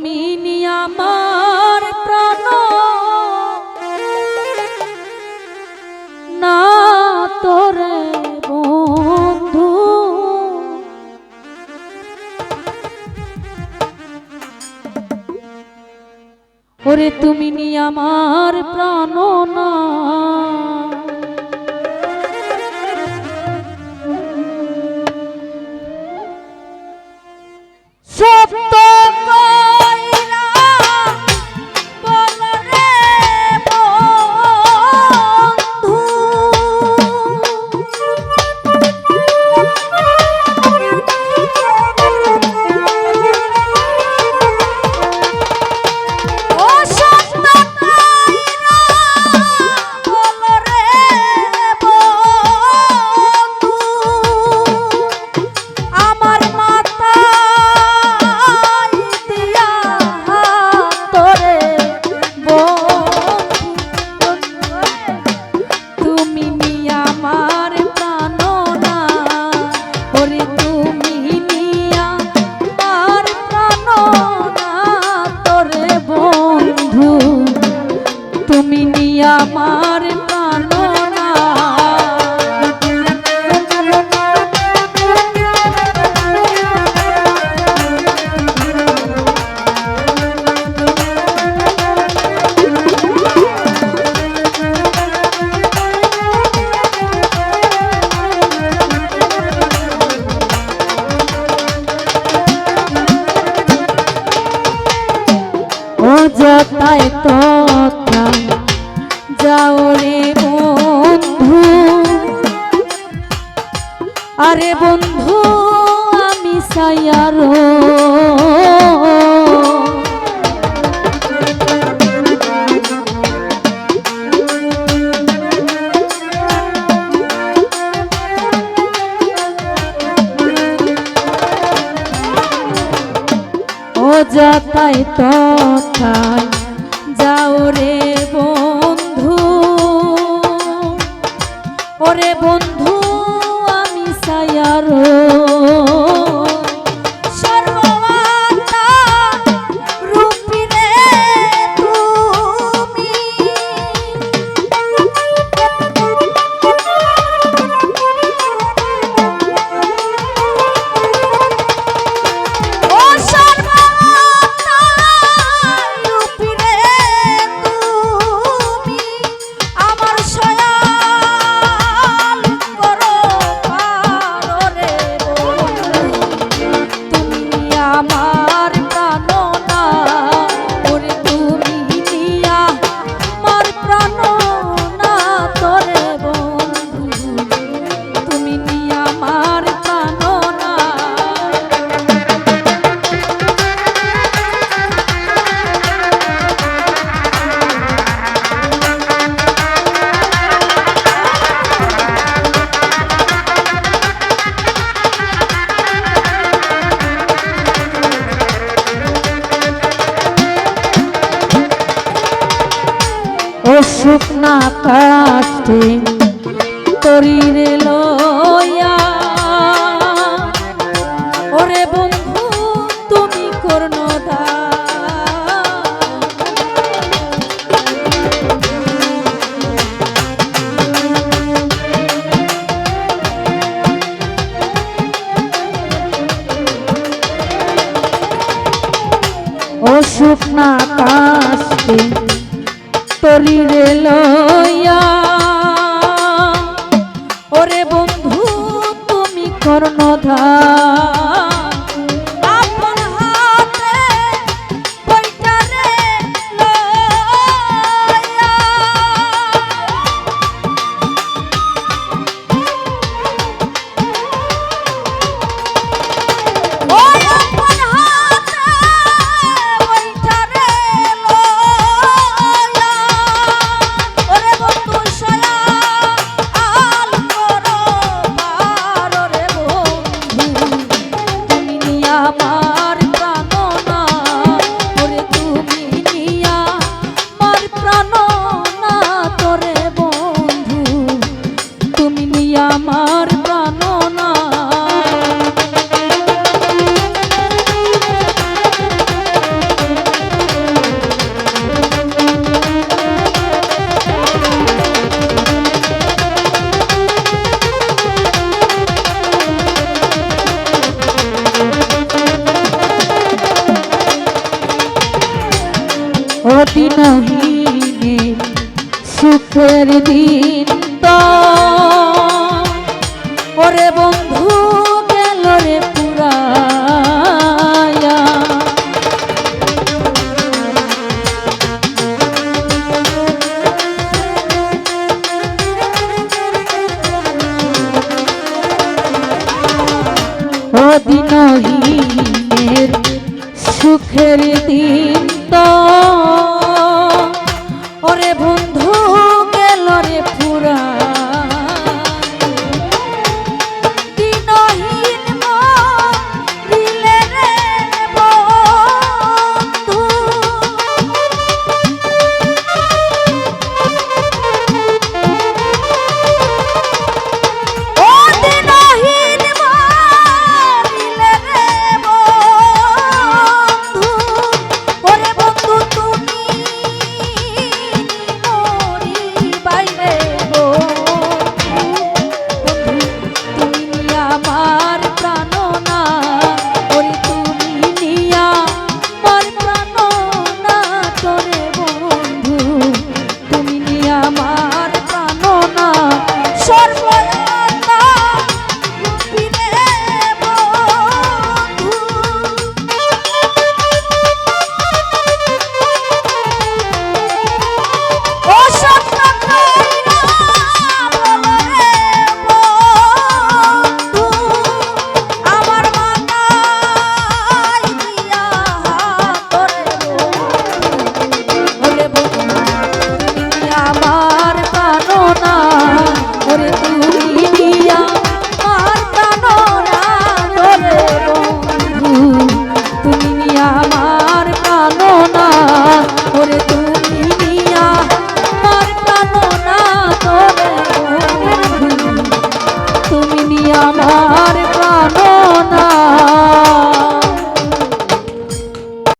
তুমি নি আমার প্রাণ না তোরে বন্ধু ওরে তুমি নি আমার প্রাণ না সত্য কইরা বল রে বন্ধু ও সত্য কইরা বল রে বন্ধু আমার মাতা তুমি নি আমার প্রাণ না ও যতাই তথা যাও রে বন্ধু আরে বন্ধু আমি সায়ার ও যাতাই তথায় যাও রে বন্ধু ওরে বন্ধু আমি সায়ার শুকনা কাষ্টে তরিরে লইয়া ওরে বন্ধু তুমি কর্ণদা ও শুকনা কাষ্টে তরিরে লইয়া ওরে বন্ধু তুমি কর্ণধার আপন হাতে বৈঠারে লইয়া ওই আপন হাতে বৈঠারে দিনহীনের সুখের দিন তো ওরে বন্ধু গেল রে পুরায়া ও দিনহীনের সুখের দিন তো